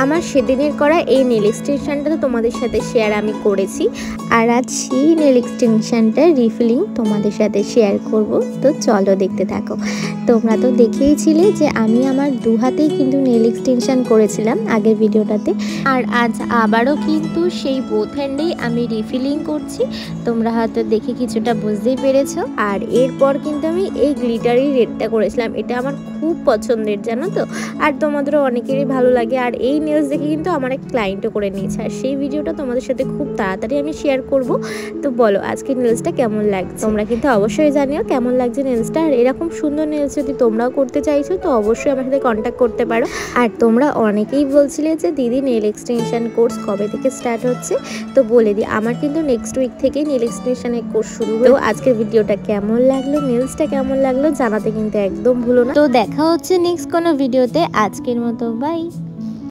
আমার সেদিনের করা এই নেল এক্সটেনশনটা তো তোমাদের সাথে শেয়ার আমি করেছি, আর আজ সেই নেল এক্সটেনশনটার রিফিলিং তোমাদের সাথে শেয়ার করব। তো চলো দেখতে থাকো। তোমরা তো দেখেইছিলে যে আমি আমার দু হাতেই কিন্তু নেল এক্সটেনশন করেছিলাম আগের ভিডিওটাতে, আর আজ আবারও কিন্তু সেই বোথ হ্যান্ডেই আমি রিফিলিং করছি। তোমরা হয়তো দেখে কিছুটা বুঝতেই পেরেছো। আর এরপর কিন্তু আমি এই গ্লিটারি রেডটা করেছিলাম, এটা আমার খুব পছন্দের, জানো তো। আর তোমাদেরও অনেকেরই ভালো লাগে। আর এই নেলস দেখে কিন্তু আমার এক ক্লায়েন্টও করে নিয়েছে, আর সেই ভিডিওটা তোমাদের সাথে খুব তাড়াতাড়ি আমি শেয়ার করব। তো বলো আজকে নেলসটা কেমন লাগছে, তোমরা কিন্তু অবশ্যই জানিও কেমন লাগছে নেলসটা। আর এরকম সুন্দর নেলস যদি তোমরাও করতে চাইছো তো অবশ্যই আমার সাথে কন্ট্যাক্ট করতে পারো। আর তোমরা অনেকেই বলছিলে যে দিদি নেল এক্সটেনশন কোর্স কবে থেকে স্টার্ট হচ্ছে, তো বলে দিই আমার কিন্তু নেক্সট উইক থেকেই নেল এক্সটেনশনের কোর্স শুরু হলো। আজকের ভিডিওটা কেমন লাগলো, নেলসটা কেমন লাগলো জানাতে কিন্তু একদম ভুলো না। তো দেখা হচ্ছে নেক্সট কোনো ভিডিওতে। আজকের মতো বাই।